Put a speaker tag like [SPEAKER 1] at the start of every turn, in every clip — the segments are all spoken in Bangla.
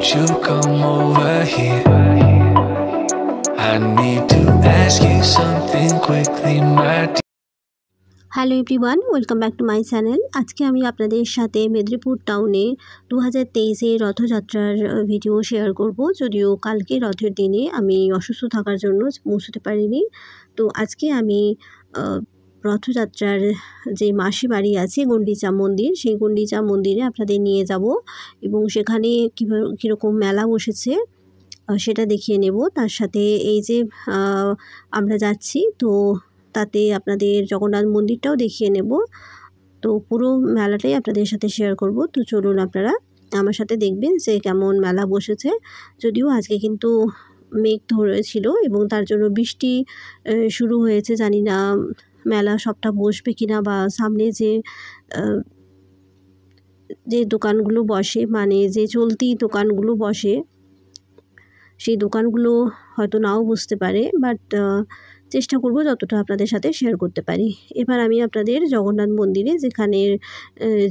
[SPEAKER 1] won't you come over here? I need to ask you something quickly, my dear.
[SPEAKER 2] Hello everyone, welcome back to my channel. আজকে আমি আপনাদের সাথে মেদিনীপুর টাউনে 2023-এর রথযাত্রার ভিডিও শেয়ার করব। যদিও কালকে রথের দিনে আমি অসুস্থ থাকার জন্য পৌঁছতে পারিনি। তো আজকে আমি রথযাত্রার যে মাসি বাড়ি আছে গন্ডিচা মন্দির, সেই গন্ডিচা মন্দিরে আপনাদের নিয়ে যাব এবং সেখানে কীরকম মেলা বসেছে সেটা দেখিয়ে নেব। তার সাথে এই যে আমরা যাচ্ছি, তো তাতে আপনাদের জগন্নাথ মন্দিরটাও দেখিয়ে নেব। তো পুরো মেলাটাই আপনাদের সাথে শেয়ার করব। তো চলুন আপনারা আমার সাথে দেখবেন যে কেমন মেলা বসেছে। যদিও আজকে কিন্তু মেঘ ধরেছিল এবং তার জন্য বৃষ্টি শুরু হয়েছে। জানি না মেলা সবটা বসবে কিনা, বা সামনে যে দোকানগুলো বসে, মানে যে চলতি দোকানগুলো বসে, সেই দোকানগুলো হয়তো নাও বুঝতে পারে, বাট চেষ্টা করব যতটা আপনাদের সাথে শেয়ার করতে পারি। এবার আমি আপনাদের জগন্নাথ মন্দিরে, যেখানে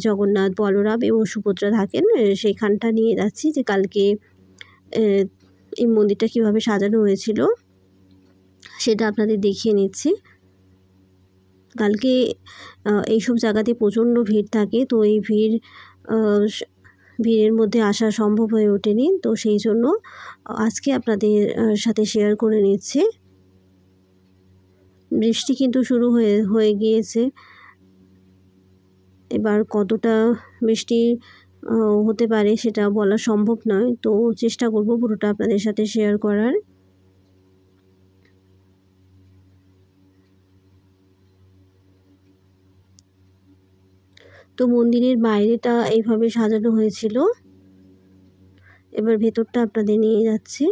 [SPEAKER 2] জগন্নাথ, বলরাম এবং সুভদ্রা থাকেন, সেইখানটা নিয়ে যাচ্ছি। যে কালকে এই মন্দিরটা কীভাবে সাজানো হয়েছিল সেটা আপনাদের দেখিয়ে নিচ্ছি। কালকে এইসব জায়গাতে প্রচণ্ড ভিড় থাকে, তো এই ভিড়ের মধ্যে আসা সম্ভব হয়ে ওঠেনি। তো সেই জন্য আজকে আপনাদের সাথে শেয়ার করে নিচ্ছি। বৃষ্টি কিন্তু শুরু হয়ে গিয়েছে। এবার কতটা বৃষ্টি হতে পারে সেটা বলা সম্ভব নয়, তো চেষ্টা করব পুরোটা আপনাদের সাথে শেয়ার করার। তো মন্দিরের বাইরেটা এইভাবে সাজানো হয়েছিল। এবার ভেতরটা আপনাদের নিয়ে যাচ্ছি।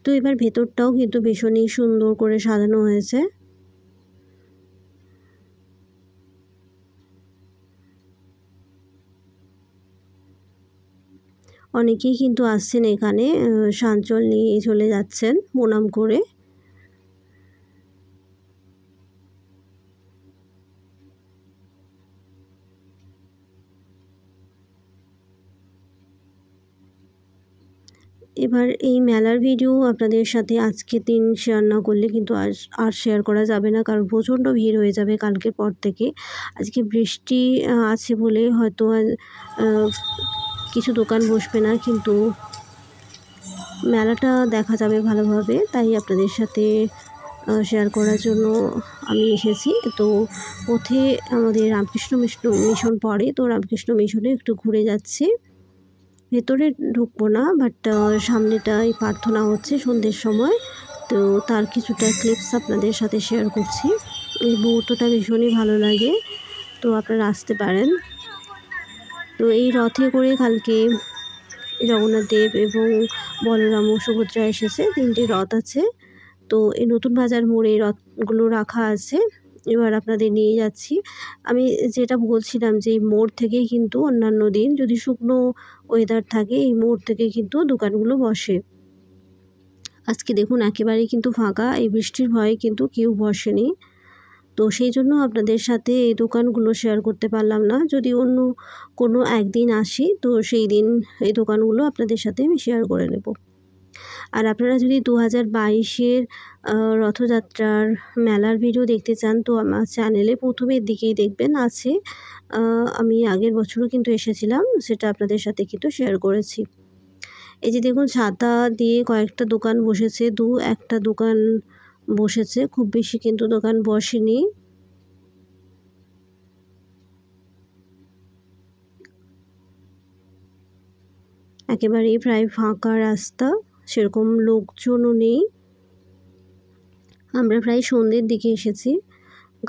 [SPEAKER 2] তো এবার ভেতরটাও কিন্তু ভীষণই সুন্দর করে সাজানো হয়েছে। অনেকেই কিন্তু আসছেন এখানে, সাঞ্চল নিয়ে চলে যাচ্ছেন প্রণাম করে। এবার এই মেলার ভিডিও আপনাদের সাথে আজকে দিন শেয়ার না করলে কিন্তু আর শেয়ার করা যাবে না, কারণ প্রচণ্ড ভিড় হয়ে যাবে কালকের পর থেকে। আজকে বৃষ্টি আছে বলে হয়তো কিছু দোকান বসবে না, কিন্তু মেলাটা দেখা যাবে ভালোভাবে। তাই আপনাদের সাথে শেয়ার করার জন্য আমি এসেছি। তো পথে আমাদের রামকৃষ্ণ মিশন পড়ে, তো রামকৃষ্ণ মিশনে একটু ঘুরে যাচ্ছি। ভেতরে ঢুকবো না, বাট সামনেটাই প্রার্থনা হচ্ছে সন্ধ্যের সময়, তো তার কিছুটা ক্লিপস আপনাদের সাথে শেয়ার করছি। এই মুহূর্তটা ভীষণই ভালো লাগে, তো আপনারা আসতে পারেন। তো এই রথে করে কালকে জগন্নাথ দেব এবং বলরাম ও সুভদ্রা এসেছে। 3টি রথ আছে। তো এই নতুন বাজার মোড়ে রথগুলো রাখা আছে। এবার আপনাদের নিয়ে যাচ্ছি। আমি যেটা বলছিলাম যে এই মোড় থেকেই কিন্তু অন্যান্য দিন যদি শুকনো ওয়েদার থাকে, এই মোড় থেকে কিন্তু দোকানগুলো বসে। আজকে দেখুন একেবারেই কিন্তু ফাঁকা, এই বৃষ্টির ভয়ে কিন্তু কেউ বসেনি। তো সেই জন্য আপনাদের সাথে এই দোকানগুলো শেয়ার করতে পারলাম না। যদি অন্য কোনো একদিন আসি, তো সেই দিন এই দোকানগুলো আপনাদের সাথে আমি শেয়ার করে নেব। আর আপনারা যদি 2022-এর রথযাত্রার মেলার ভিডিও দেখতে চান, তো আমার চ্যানেলে প্রথমের দিকেই দেখবেন আছে। আমি আগের বছরও কিন্তু এসেছিলাম, সেটা আপনাদের সাথে কিন্তু শেয়ার করেছি। এই যে দেখুন ছাতা দিয়ে কয়েকটা দোকান বসেছে, একটা দোকান বসেছে, খুব বেশি কিন্তু দোকান বসেনি। একেবারেই প্রায় ফাঁকা রাস্তা, সেরকম লোকজনও নেই। আমরা প্রায় সন্ধ্যের দিকে এসেছি,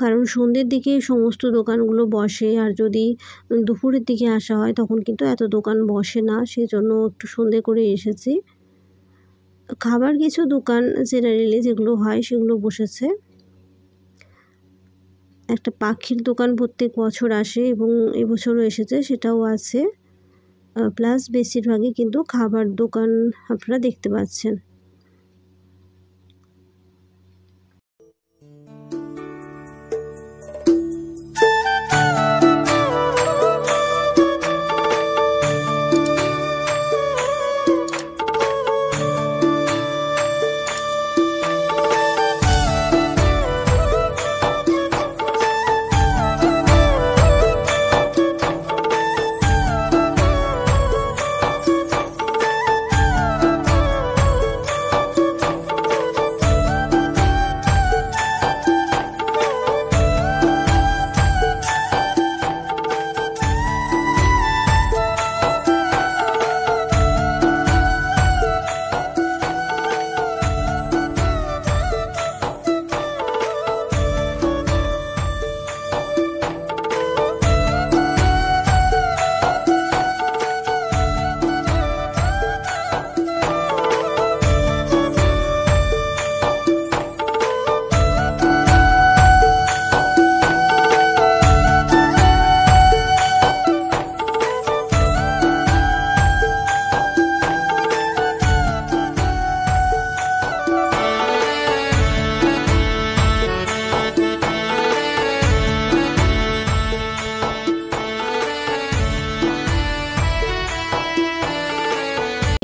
[SPEAKER 2] কারণ সন্ধ্যের দিকে সমস্ত দোকানগুলো বসে, আর যদি দুপুরের দিকে আসা হয় তখন কিন্তু এত দোকান বসে না, সেজন্য একটু সন্ধ্যে করে এসেছি। খাবার কিছু দোকান জেনারেলি যেগুলো হয় সেগুলো বসেছে। একটা পাখির দোকান প্রত্যেক বছর আসে এবং এবছরও এসেছে, সেটাও আছে। প্লাস বেশিরভাগই কিন্তু খাবার দোকান আপনারা দেখতে পাচ্ছেন।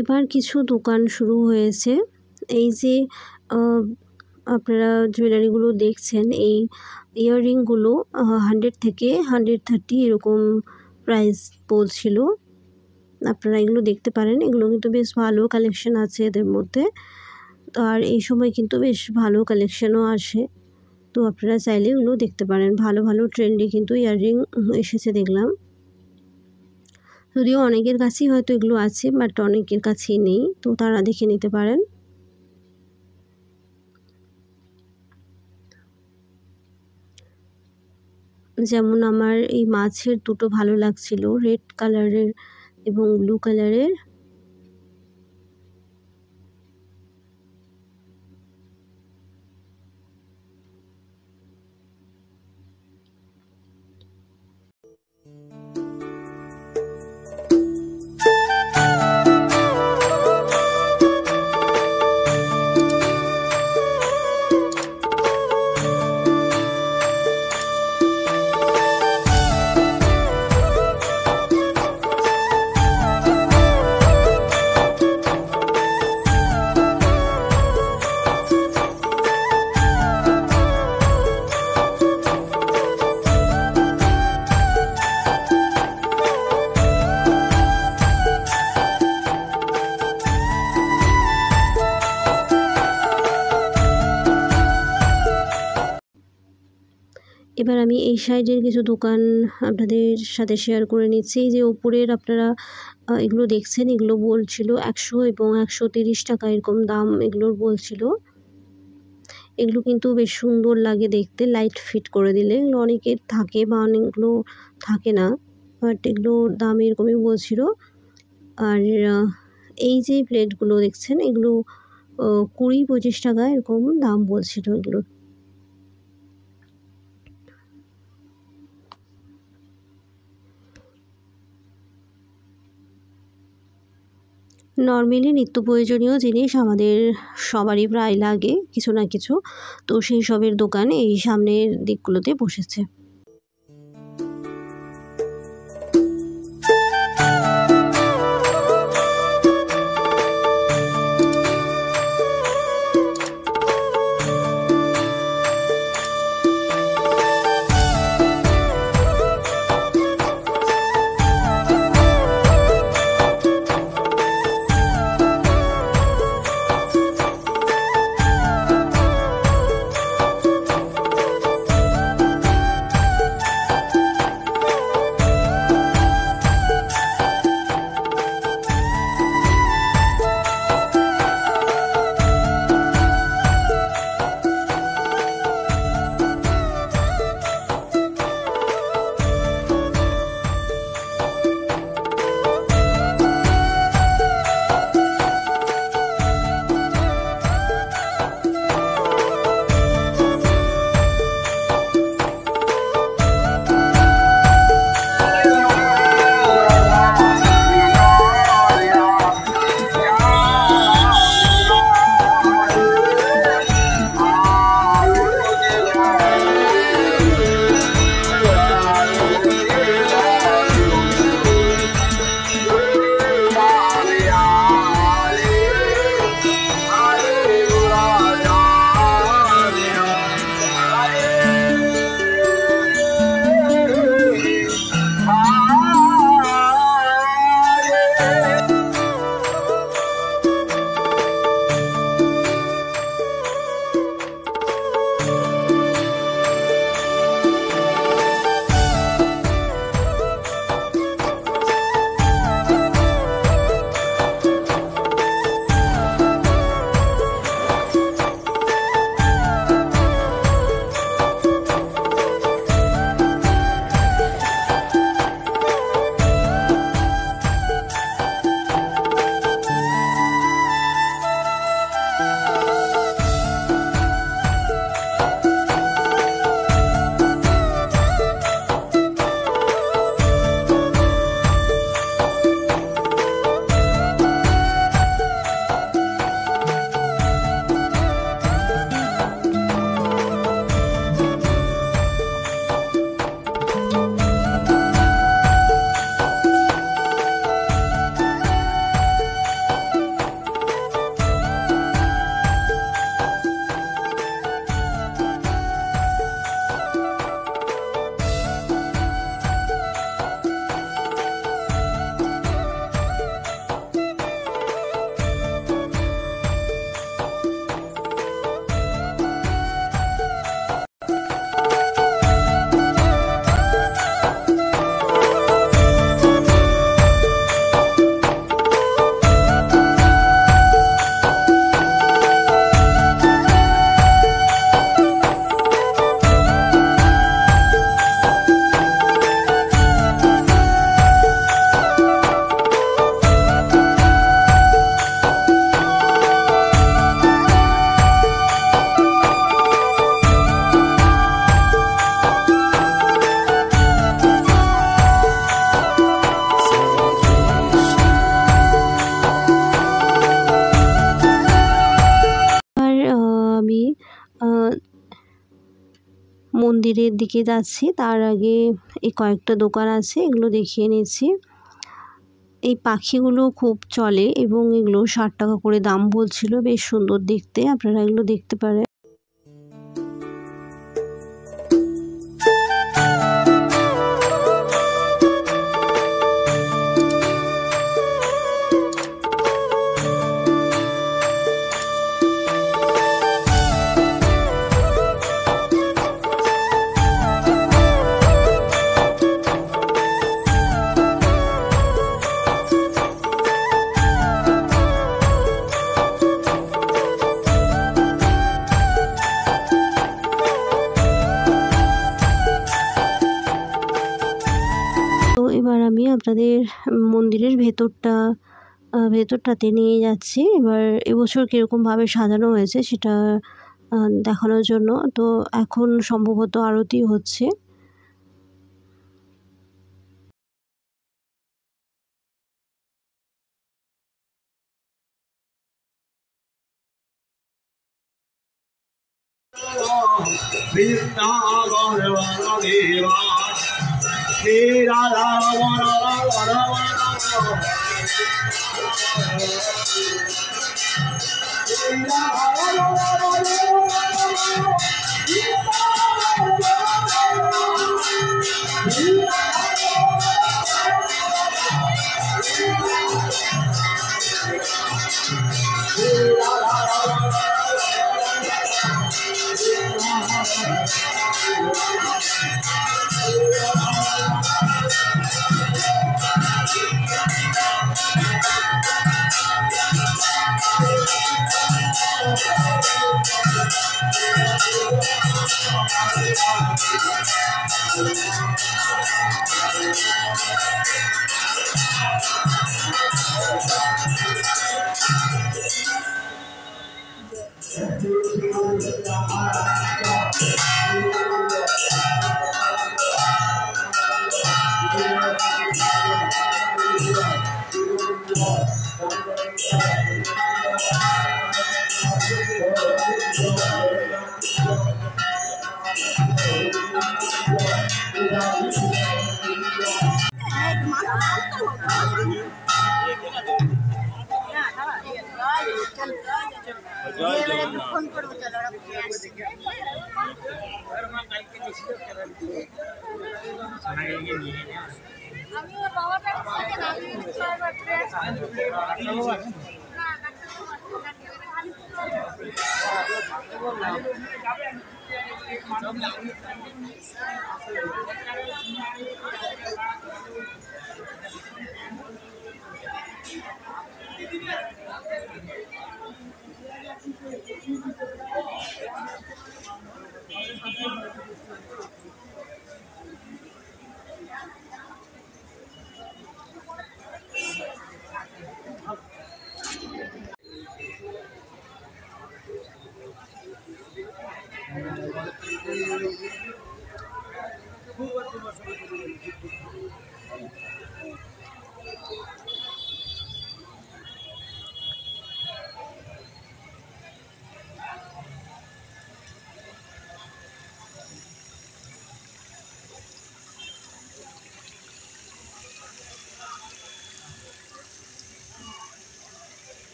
[SPEAKER 2] এবার কিছু দোকান শুরু হয়েছে। এই যে আপনারা জুয়েলারিগুলো দেখছেন, এই ইয়াররিংগুলো 100 থেকে 130 এরকম প্রাইস বলছিল। আপনারা এগুলো দেখতে পারেন, এগুলো কিন্তু বেশ ভালো কালেকশন আছে এদের মধ্যে। আর এই সময় কিন্তু বেশ ভালো কালেকশনও আসে, তো আপনারা চাইলে এগুলো দেখতে পারেন। ভালো ভালো ট্রেন্ডি কিন্তু ইয়াররিং এসেছে দেখলাম, যদিও অনেকের কাছেই হয়তো এগুলো আছে, বাট অনেকের কাছেই নেই, তো তারা দেখে নিতে পারেন। যেমন আমার এই মাছের দুটো ভালো লাগছিল, রেড কালারের এবং ব্লু কালারের। এবার আমি এই সাইডের কিছু দোকান আপনাদের সাথে শেয়ার করে নিচ্ছি। যে ওপরের আপনারা এগুলো দেখছেন, এগুলো বলছিল 100 এবং 130 টাকা এরকম দাম এগুলোর বলছিল। এগুলো কিন্তু বেশ সুন্দর লাগে দেখতে, লাইট ফিট করে দিলে। এগুলো অনেকের থাকে বা অনেকগুলো থাকে না, বাট এগুলোর দাম এরকমই বলছিল। আর এই যে প্লেটগুলো দেখছেন, এগুলো 20-25 টাকা এরকম দাম বলছিল এগুলোর। নর্মালি নিত্য প্রয়োজনীয় জিনিস আমাদের সবারই প্রায় লাগে কিছু না কিছু, তো সেই সবের দোকান এই সামনের দিকগুলোতে বসেছে। মন্দিরের দিকে যাচ্ছি তার আগে এই কয়েকটা দোকান আছে, এগুলো দেখিয়ে নিচ্ছি। এই পাখিগুলো খুব চলে এবং এগুলো 60 টাকা করে দাম বলছিল, বেশ সুন্দর দেখতে, আপনারা এগুলো দেখতে পারেন। এবার আমি আপনাদের মন্দিরের ভেতরটাতে নিয়ে যাচ্ছি। এবার এবছর কীরকমভাবে সাজানো হয়েছে সেটা দেখানোর জন্য। তো এখন সম্ভবত আরতি হচ্ছে।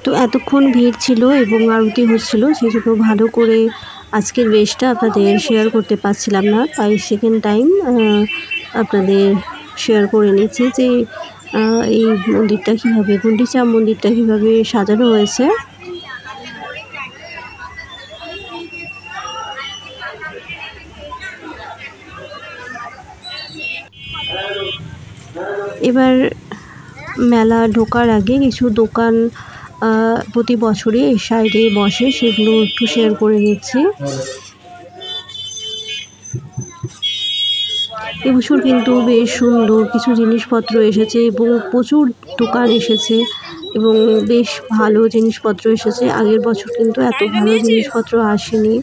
[SPEAKER 2] তো এতক্ষণ ভিড় ছিল এবং আরতি হচ্ছিল, সেই জন্য ভালো করে আজকের বেশটা আপনাদের শেয়ার করতে পারছিলাম না, তাই সেকেন্ড টাইম আপনাদের শেয়ার করে নিচ্ছি যে এই মন্দিরটা কীভাবে, গুন্ডিচা মন্দিরটা কীভাবে সাজানো হয়েছে। এবার মেলা ঢোকার আগে কিছু দোকান প্রতি বছরই এই সাইডে বসে, সেগুলো একটু শেয়ার করে নিচ্ছি। এবছর কিন্তু বেশ সুন্দর কিছু জিনিসপত্র এসেছে এবং প্রচুর দোকান এসেছে এবং বেশ ভালো জিনিসপত্র এসেছে। আগের বছর কিন্তু এত ভালো জিনিসপত্র আসেনি।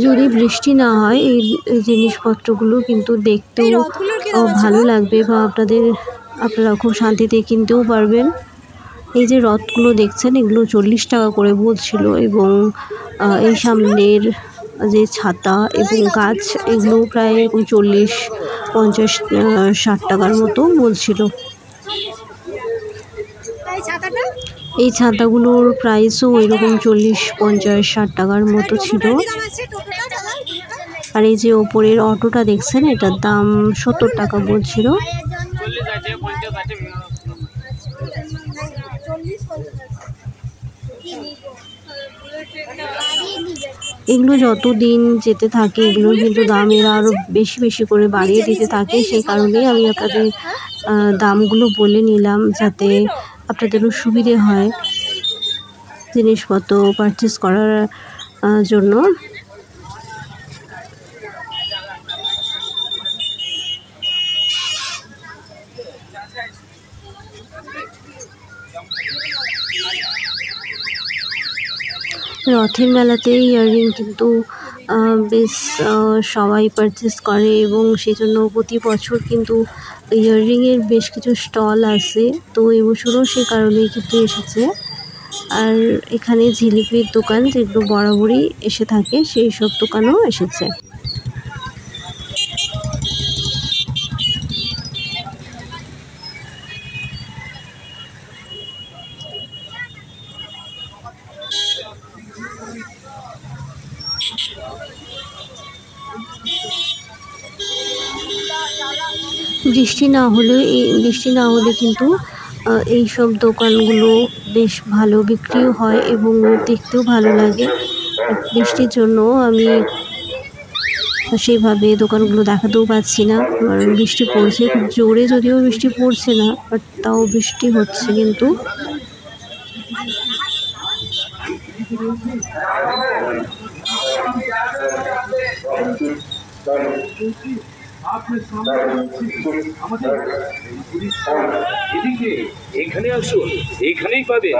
[SPEAKER 2] যদি বৃষ্টি না হয় এই জিনিসপত্রগুলো কিন্তু দেখতেও ভালো লাগবে বা আপনারা খুব শান্তিতে কিনতেও পারবেন। এই যে রথগুলো দেখছেন এগুলো 40 টাকা করে বলছিল, এবং এই সামনের যে ছাতা এবং গাছ এগুলো প্রায় 40, 50, 60 টাকার মতো বলছিল। এই ছাতাগুলোর প্রাইসও ওইরকম 40, 50, 60 টাকার মতো ছিল। আর এই যে ওপরের অটোটা দেখছেন এটার দাম 70 টাকা বলছিল। এগুলো যত দিন যেতে থাকে এগুলোর কিন্তু দাম এরা আরও বেশি বেশি করে বাড়িয়ে দিতে থাকে, সেই কারণেই আমি আপনাদের দামগুলো বলে নিলাম যাতে আপনাদেরও সুবিধে হয় জিনিসপত্র পারচেস করার জন্য। রথের মেলাতে ইয়াররিং কিন্তু বেশ সবাই পারচেস করে, এবং সেই জন্য প্রতি বছর কিন্তু ইয়াররিংয়ের বেশ কিছু স্টল আছে। তো এবছরও সে কারণেই কিন্তু এসেছে। আর এখানে জিলিপির দোকান যেগুলো বরাবরই এসে থাকে সেই সব দোকানও এসেছে। বৃষ্টি না হলে কিন্তু এই সব দোকানগুলো বেশ ভালো বিক্রিও হয় এবং দেখতেও ভালো লাগে। বৃষ্টির জন্য আমি সেইভাবে দোকানগুলো দেখাতেও পাচ্ছি না, কারণ বৃষ্টি পড়ছে খুব জোরে, যদিও বৃষ্টি পড়ছে না বাট তাও বৃষ্টি হচ্ছে কিন্তু।
[SPEAKER 3] এখানে আসুন, এখানেই পাবে।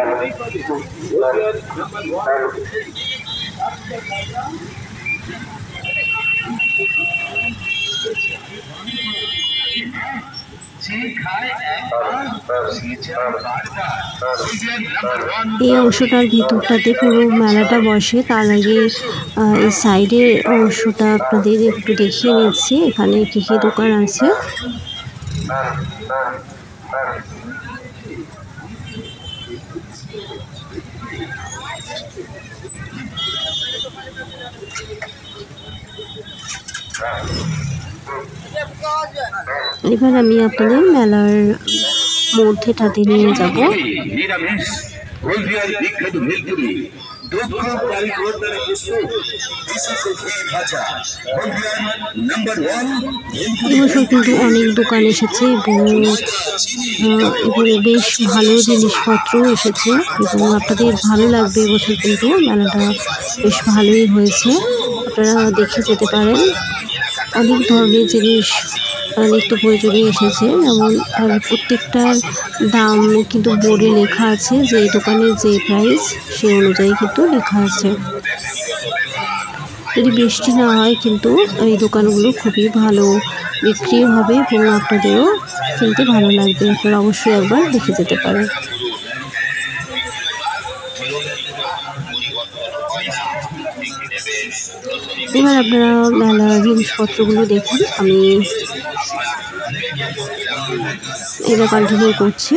[SPEAKER 2] এই অংশটার ভিতরটাতে পুরো মেলাটা বসে, তার আগে এই সাইডের অংশটা আপনাদের একটু দেখিয়ে নিচ্ছি। এখানে কী কী দোকান আছে। এবার আমি আপনাদের মেলার মধ্যেটাতে নিয়ে যাব। এবছর কিন্তু অনেক দোকান এসেছে এবং বেশ ভালো জিনিসপত্র এসেছে, এবং আপনাদের ভালো লাগবে। এবছর কিন্তু মেলাটা বেশ ভালোই হয়েছে, আপনারা দেখে যেতে পারেন। অনেক ধরনের জিনিস নিত্য প্রয়োজনীয় এসেছে, যেমন প্রত্যেকটার দাম কিন্তু বোর্ডে লেখা আছে, যে দোকানের যে প্রাইস সেই অনুযায়ী কিন্তু লেখা আছে। যদি বৃষ্টি না হয় কিন্তু এই দোকানগুলো খুবই ভালো বিক্রি হবে এবং আপনাদেরও কিনতে ভালো লাগবে। আপনারা অবশ্যই একবার দেখে যেতে পারেন। এবার আপনারা মেলার জিনিসপত্রগুলো দেখুন, আমি এটা কন্টিনিউ করছি।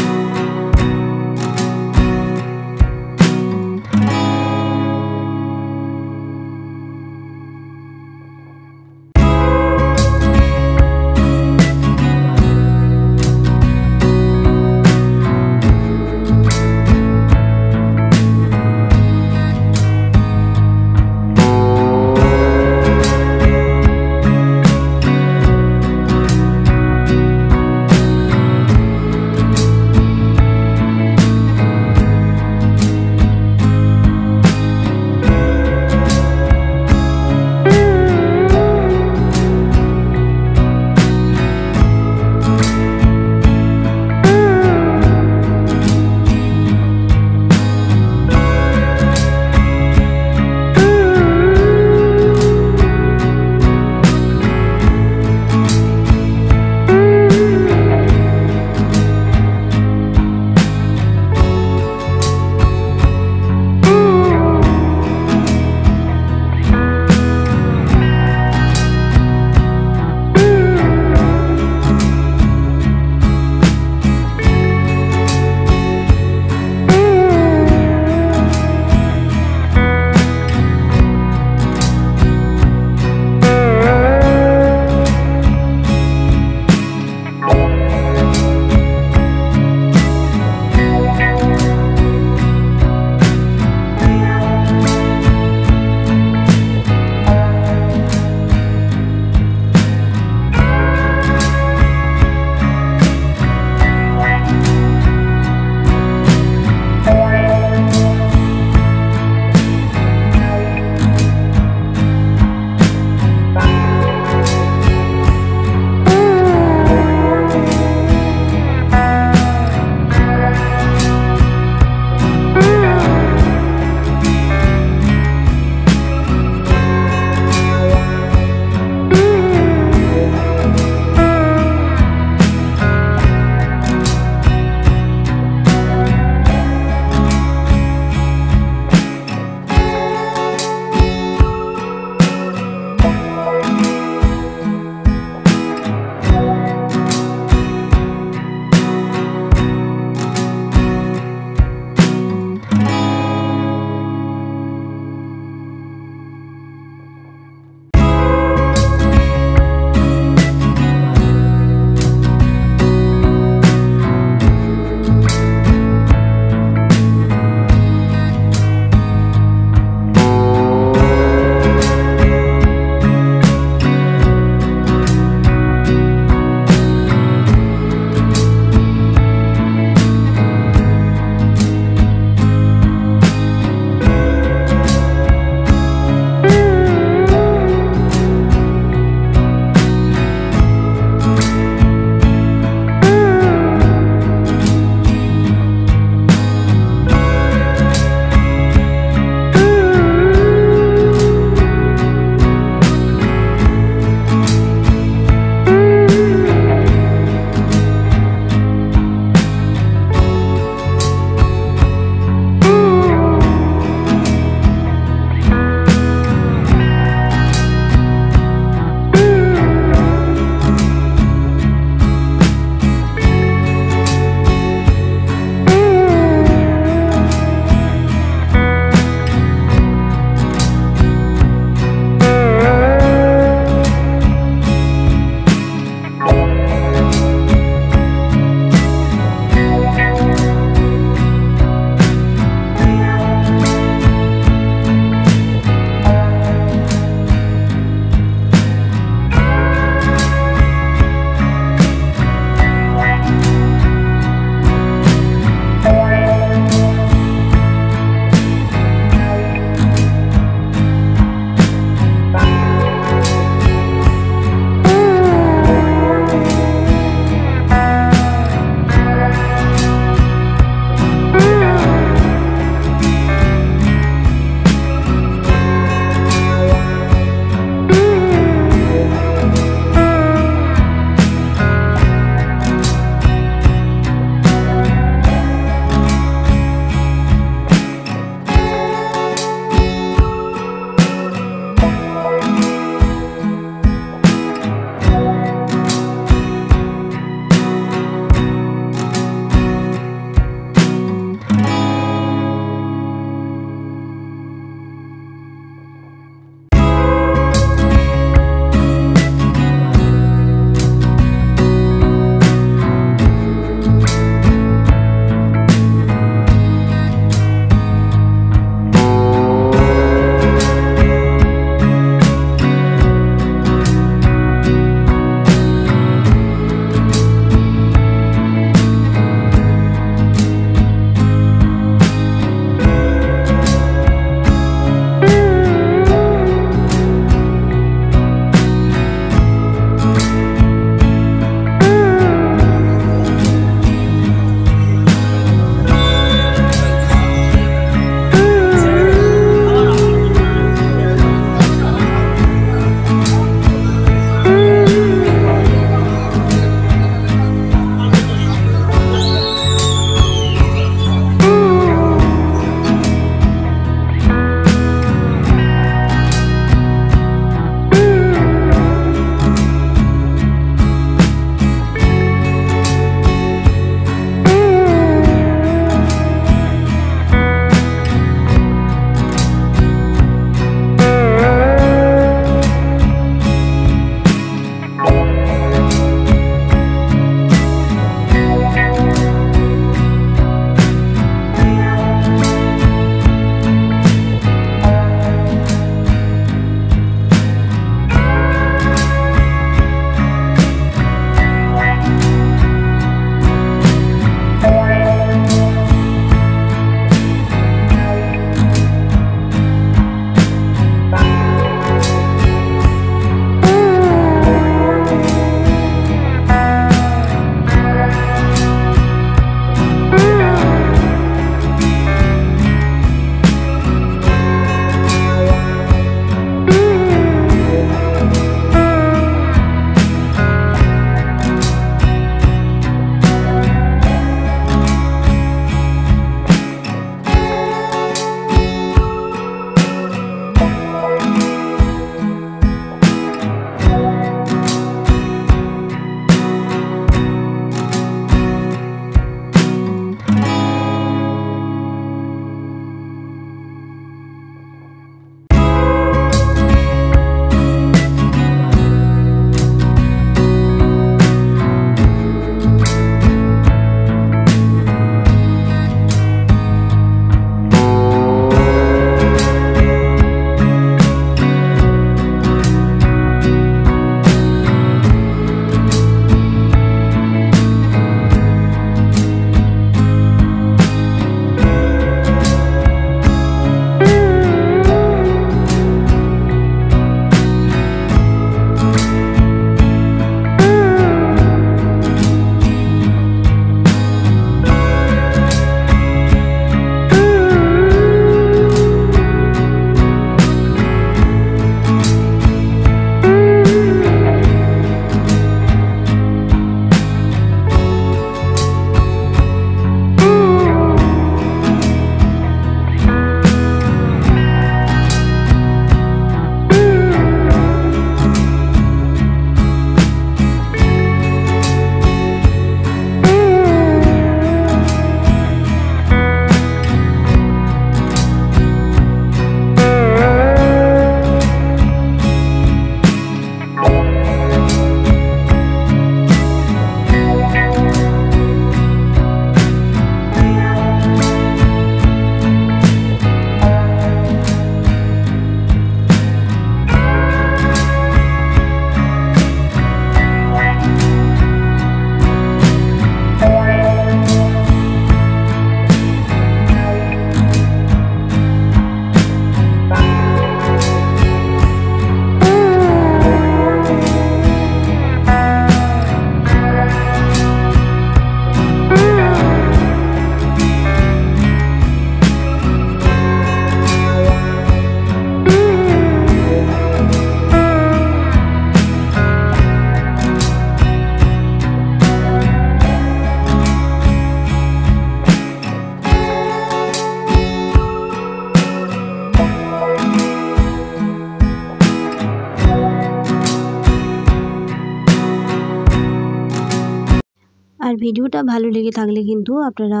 [SPEAKER 2] ভিডিওটা ভালো লেগে থাকলে কিন্তু আপনারা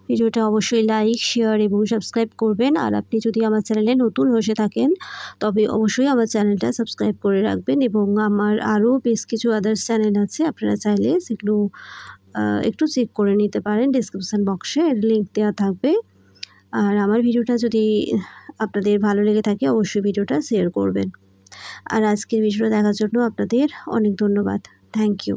[SPEAKER 2] ভিডিওটা অবশ্যই লাইক, শেয়ার এবং সাবস্ক্রাইব করবেন। আর আপনি যদি আমার চ্যানেলে নতুন হয়ে থাকেন তবে অবশ্যই আমার চ্যানেলটা সাবস্ক্রাইব করে রাখবেন। এবং আমার আরও বেশ কিছু আদার্স চ্যানেল আছে, আপনারা চাইলে সেগুলো একটু চেক করে নিতে পারেন। ডেসক্রিপশান বক্সে এর লিঙ্ক দেওয়া থাকবে। আর আমার ভিডিওটা যদি আপনাদের ভালো লেগে থাকে অবশ্যই ভিডিওটা শেয়ার করবেন। আর আজকের ভিডিওটা দেখার জন্য আপনাদের অনেক ধন্যবাদ। Thank you.